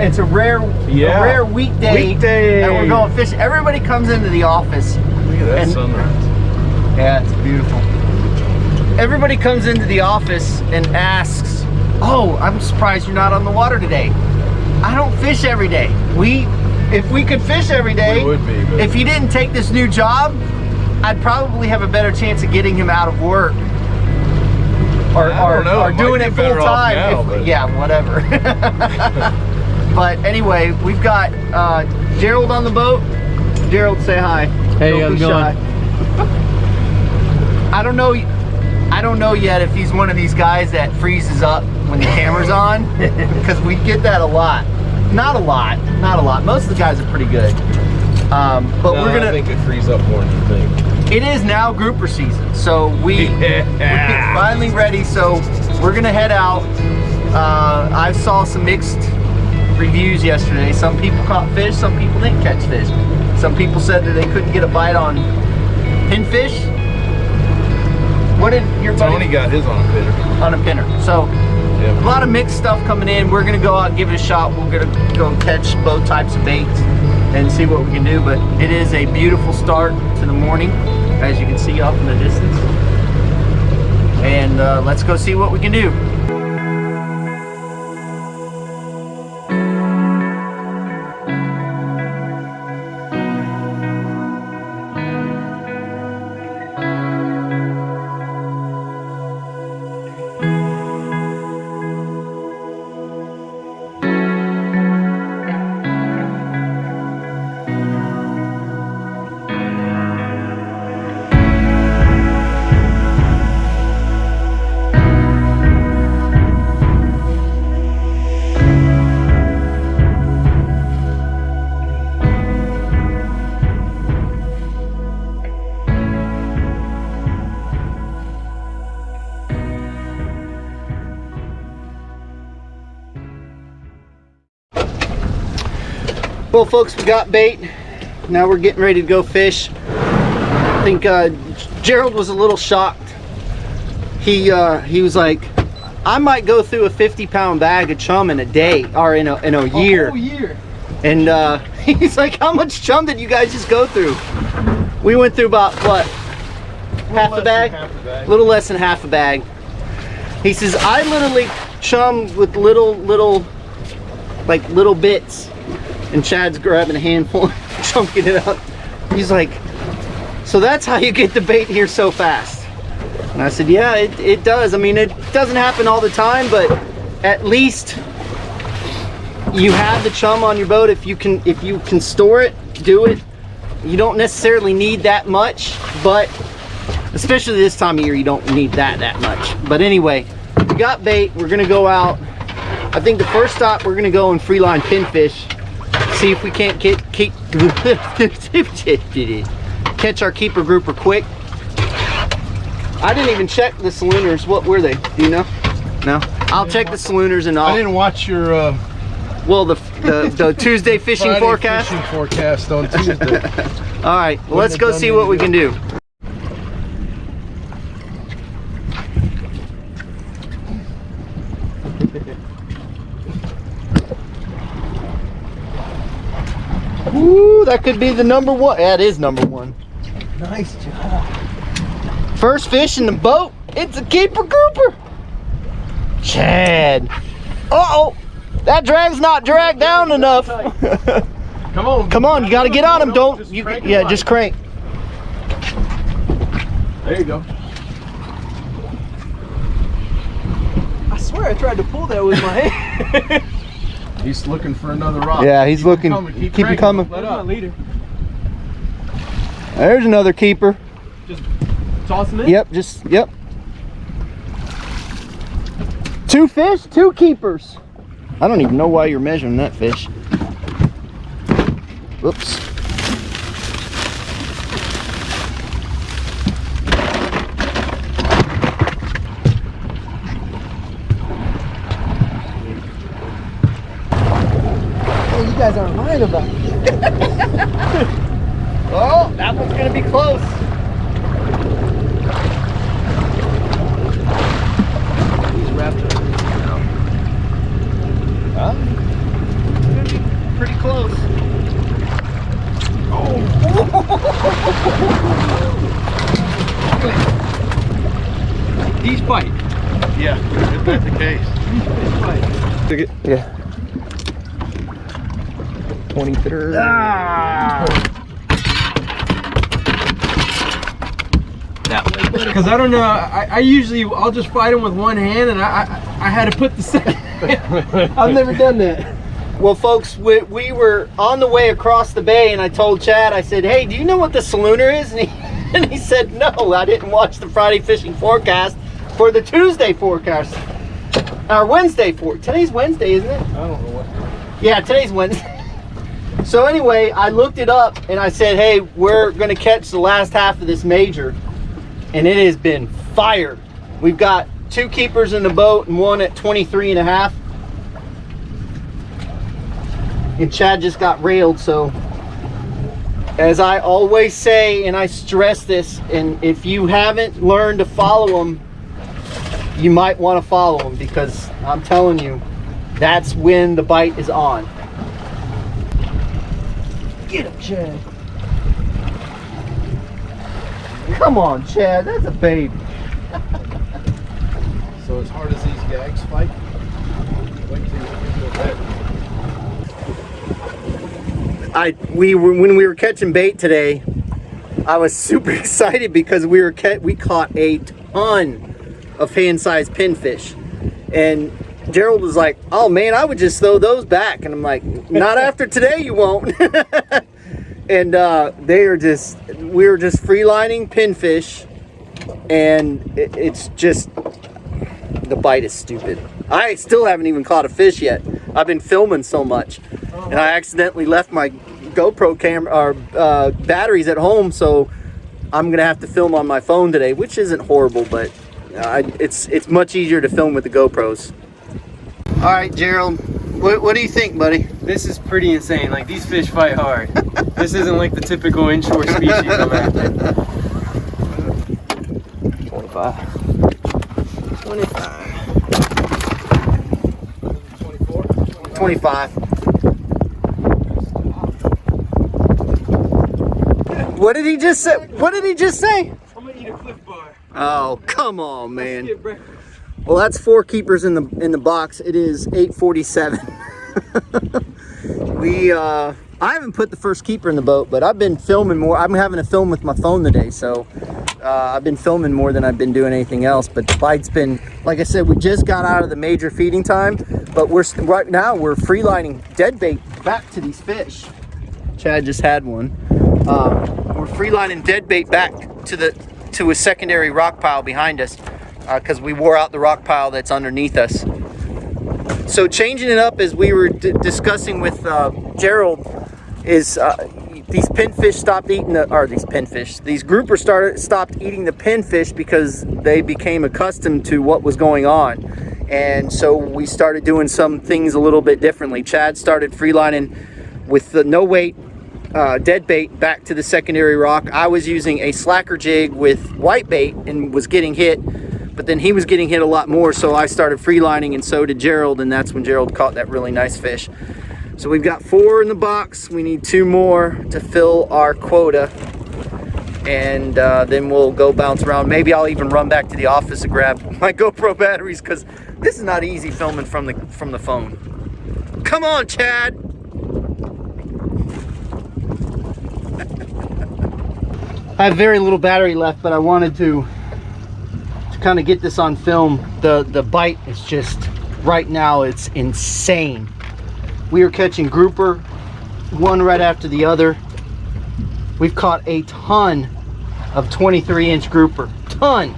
It's a rare weekday that we're going fishing. Everybody comes into the office. Look at that sunrise. Yeah, it's beautiful. Everybody comes into the office and asks, "Oh, I'm surprised you're not on the water today." I don't fish every day. If we could fish every day, we would be, but if he didn't take this new job, I'd probably have a better chance of getting him out of work. Or doing it full time. Yeah, whatever. But anyway, we've got Gerald on the boat. Gerald, say hi. Hey, how's it going? I don't know yet if he's one of these guys that freezes up when the camera's on, because we get that a lot. Not a lot. Most of the guys are pretty good. But we're gonna. I think it frees up more than you think. It is now grouper season, so we're finally ready. So we're gonna head out. I saw some mixed reviews yesterday. Some people caught fish, some people didn't catch fish. Some people said that they couldn't get a bite on pinfish. What did your buddy? Tony got his on a pinner. On a pinner. So a lot of mixed stuff coming in. We're gonna go out and give it a shot. We're gonna go catch both types of baits and see what we can do. But it is a beautiful start to the morning, as you can see off in the distance. And let's go see what we can do. Well, folks, we got bait. Now we're getting ready to go fish. I think Gerald was a little shocked. He was like, I might go through a 50-pound bag of chum in a day, or in a year. A whole year. And he's like, how much chum did you guys just go through? We went through about, what, half a bag? A little less than half a bag. He says, I literally chum with little bits. And Chad's grabbing a handful and chunking it up. He's like, so that's how you get the bait here so fast? And I said, yeah, it does. I mean, it doesn't happen all the time, but at least you have the chum on your boat. If you can store it, do it. You don't necessarily need that much, but especially this time of year, you don't need that much. But anyway, we got bait. We're gonna go out. I think the first stop, we're gonna go and free line pinfish. See if we can't catch our keeper grouper quick. I didn't even check the salooners. What were they? Do you know? No? I'll check the salooners and I didn't watch your well, the Tuesday fishing Friday forecast. Fishing forecast on Tuesday. All right, well, let's go see what we can do. Ooh, that could be the number one. Yeah, it is number one. Nice job. First fish in the boat. It's a keeper grouper. Chad. Uh-oh. That drag's not dragged down enough. Come on. Come on, you got to get on him. Don't you? Yeah, just crank. There you go. I swear I tried to pull that with my hand. He's looking for another rock. Yeah, he's looking. Keep him coming. Let up. Leader. There's another keeper. Just toss him in? Yep, yep. 2 fish, 2 keepers. I don't even know why you're measuring that fish. Whoops. Oh, you guys aren't lying about it. Oh, that one's gonna be close. He's wrapped up. Huh? These bite. Yeah, if that's the case. These fish bite. Yeah. 23rd. Ah! Because I don't know, I usually, I'll just fight them with one hand, and I had to put the second hand. I've never done that. Well, folks, we were on the way across the bay, and I told Chad, I said, hey, do you know what the salooner is? And he said, no, I didn't watch the Friday fishing forecast for the Tuesday forecast. Or Wednesday today's Wednesday, isn't it? I don't know what. Yeah, today's Wednesday. So anyway, I looked it up, and I said, hey, we're going to catch the last half of this major. And it has been fire. We've got 2 keepers in the boat and one at 23.5. And Chad just got railed. So as I always say, and I stress this, and if you haven't learned to follow them, you might want to follow them, because I'm telling you, that's when the bite is on. Get him, Chad. Come on, Chad, that's a baby. So as hard as these gags fight, wait till you get to a bed. When we were catching bait today, I was super excited because we caught a ton of hand-sized pinfish, and Gerald was like, "Oh man, I would just throw those back," and I'm like, "Not after today, you won't." And we were just free lining pinfish, and it's just, the bite is stupid. I still haven't even caught a fish yet. I've been filming so much, and I accidentally left my GoPro camera or batteries at home, so I'm gonna have to film on my phone today, which isn't horrible, but it's much easier to film with the GoPros. All right, Gerald, what do you think, buddy? This is pretty insane. Like, these fish fight hard. This isn't like the typical inshore species I'm after. 25. 25. 24? 25. What did he just say? What did he just say? I'm gonna eat a Cliff Bar. Oh, come on, man. Let's get breakfast. Well, that's 4 keepers in the box. It is 8:47. I haven't put the first keeper in the boat, but I've been filming more. I'm having to film with my phone today, so I've been filming more than I've been doing anything else. But the bite's been, like I said, we just got out of the major feeding time, but right now we're free lining dead bait back to these fish. Chad just had one. We're free lining dead bait back to a secondary rock pile behind us, because we wore out the rock pile that's underneath us. So changing it up, as we were discussing with Gerald, is these pinfish stopped eating these groupers stopped eating the pinfish because they became accustomed to what was going on. And so we started doing some things a little bit differently. Chad started free lining with the no weight dead bait back to the secondary rock. I was using a slacker jig with white bait and was getting hit, but then he was getting hit a lot more, so I started free lining, and so did Gerald, and that's when Gerald caught that really nice fish. So we've got 4 in the box. We need 2 more to fill our quota, and then we'll go bounce around. Maybe I'll even run back to the office and grab my GoPro batteries, because this is not easy filming from the phone. Come on, Chad. I have very little battery left, but I wanted to kind of get this on film. The bite is just, right now, it's insane. We are catching grouper, one right after the other. We've caught a ton of 23-inch grouper, ton.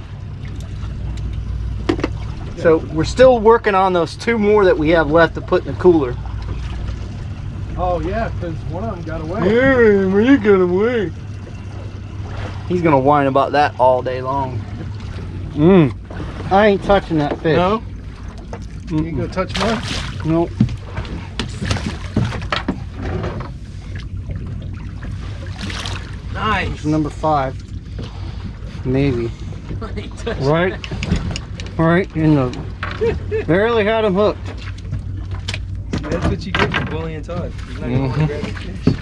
So we're still working on those 2 more that we have left to put in the cooler. Oh yeah, because one of them got away. Yeah, where you got away? He's gonna whine about that all day long. I ain't touching that fish. No? You ain't gonna touch mine? Nope. Nice. Number 5. Maybe. Right in the, barely had him hooked. That's what you get for bullying Todd. He's not gonna want to grab your fish.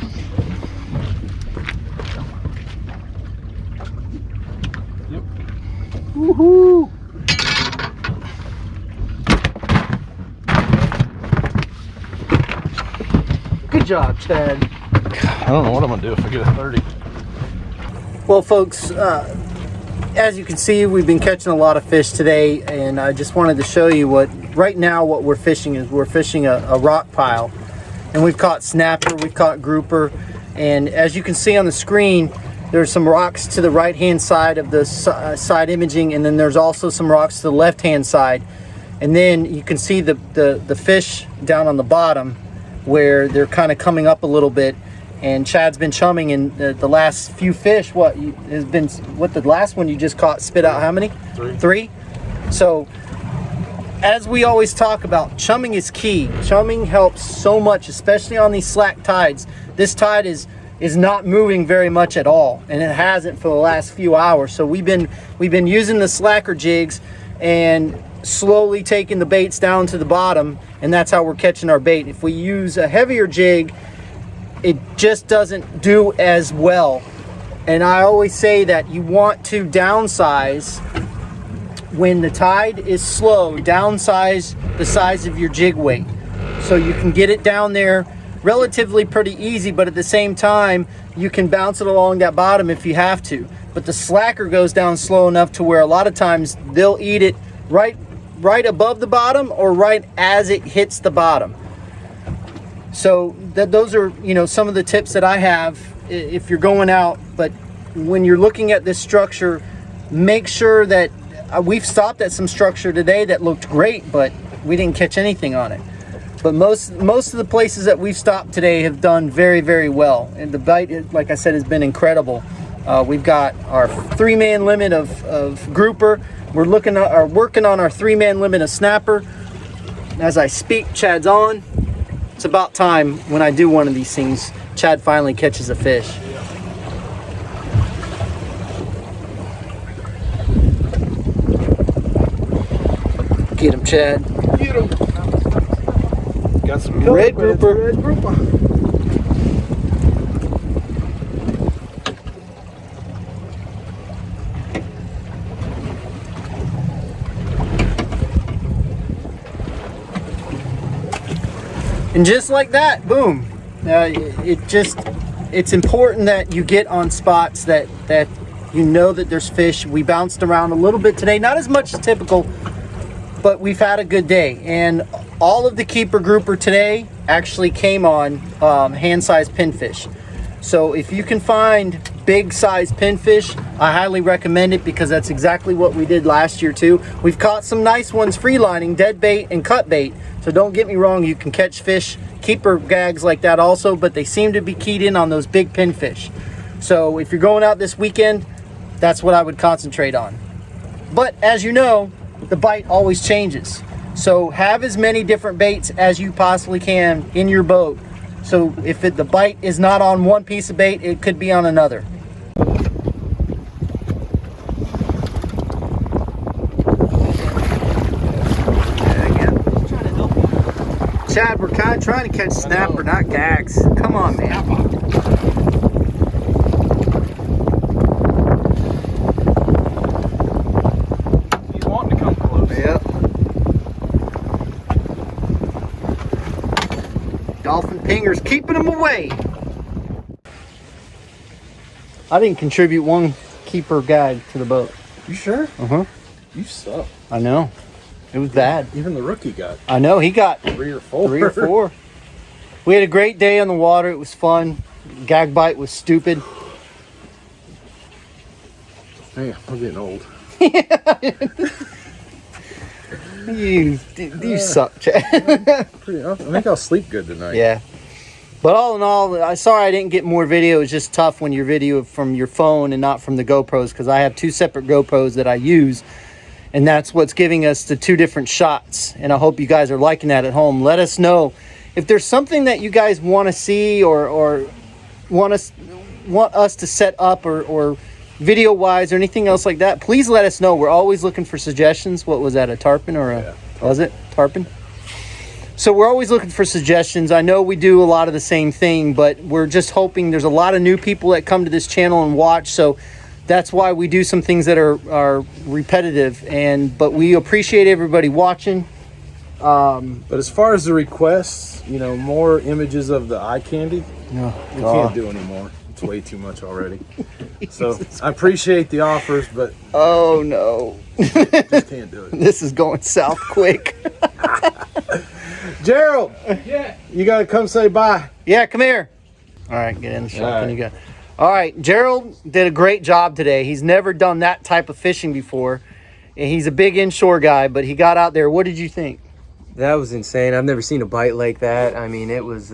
Woohoo! Good job, Chad. I don't know what I'm gonna do if I get a 30. Well, folks, as you can see, we've been catching a lot of fish today, and I just wanted to show you what we're fishing is we're fishing a rock pile, and we've caught snapper, we've caught grouper, and as you can see on the screen, there's some rocks to the right hand side of the side imaging, and then there's also some rocks to the left hand side, and then you can see the fish down on the bottom where they're kind of coming up a little bit. And Chad's been chumming, and the last few fish, the last one you just caught spit out how many? 3. 3? So, as we always talk about, chumming is key. Chumming helps so much, especially on these slack tides. This tide is not moving very much at all, and it hasn't for the last few hours. So we've been using the slacker jigs and slowly taking the baits down to the bottom, and that's how we're catching our bait. If we use a heavier jig, it just doesn't do as well. And I always say that you want to downsize when the tide is slow. Downsize the size of your jig weight so you can get it down there relatively pretty easy, but at the same time you can bounce it along that bottom if you have to. But the slacker goes down slow enough to where a lot of times they'll eat it right above the bottom or right as it hits the bottom. So those are, some of the tips that I have if you're going out. But when you're looking at this structure, make sure that we've stopped at some structure today that looked great, but we didn't catch anything on it. But most of the places that we've stopped today have done very, very well. And the bite, like I said, has been incredible. We've got our 3-man limit of grouper. We're working on our 3-man limit of snapper. As I speak, Chad's on. It's about time when I do one of these things, Chad finally catches a fish. Get him, Chad. Get him. Got some red grouper. Red grouper. And just like that, boom. It's important that you get on spots that you know that there's fish. We bounced around a little bit today, not as much as typical, but we've had a good day. And all of the keeper grouper today actually came on hand-sized pinfish. So if you can find big size pinfish, I highly recommend it, because that's exactly what we did last year too. We've caught some nice ones freelining, dead bait and cut bait. So don't get me wrong, you can catch fish, keeper gags like that also, but they seem to be keyed in on those big pinfish. So if you're going out this weekend, that's what I would concentrate on. But as you know, the bite always changes. So have as many different baits as you possibly can in your boat. So if the bite is not on one piece of bait, it could be on another. Chad, we're kind of trying to catch snapper, not gags. Come on, man. He's wanting to come close. Yep. Dolphin pingers keeping them away. I didn't contribute one keeper gag to the boat. You sure? Uh-huh. You suck. I know. It was bad. Even the rookie got I know, he got 3 or 4. 3 or 4. We had a great day on the water. It was fun. Gag bite was stupid. Hey, I'm getting old. You suck, Chad. I think I'll sleep good tonight. Yeah. But all in all, I'm sorry I didn't get more video. It's just tough when you're video from your phone and not from the GoPros, because I have 2 separate GoPros that I use. And that's what's giving us the 2 different shots. And I hope you guys are liking that at home. Let us know if there's something that you guys want to see or want us to set up or video wise or anything else like that. Please let us know. We're always looking for suggestions. What was that, a tarpon or a, was it tarpon? So we're always looking for suggestions. I know we do a lot of the same thing, but we're just hoping there's a lot of new people that come to this channel and watch. So that's why we do some things that are repetitive. But we appreciate everybody watching. But as far as the requests, you know, more images of the eye candy, we can't do anymore. It's way too much already. So I appreciate the offers, but oh no, just can't do it. This is going south quick. Gerald, Yeah. you gotta come say bye. Yeah, come here. All right, get in the shot. All right. You go. All right, Gerald did a great job today. He's never done that type of fishing before, and he's a big inshore guy. But he got out there. What did you think? That was insane. I've never seen a bite like that. I mean, it was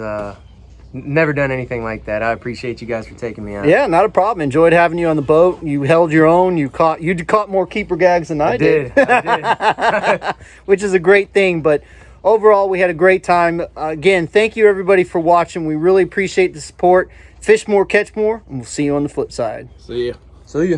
never done anything like that. I appreciate you guys for taking me out. Yeah, not a problem. Enjoyed having you on the boat. You held your own. You caught more keeper gags than I did. I did. Which is a great thing. But overall, we had a great time. Again, thank you everybody for watching. We really appreciate the support. Fish more, catch more, and we'll see you on the flip side. See ya. See ya.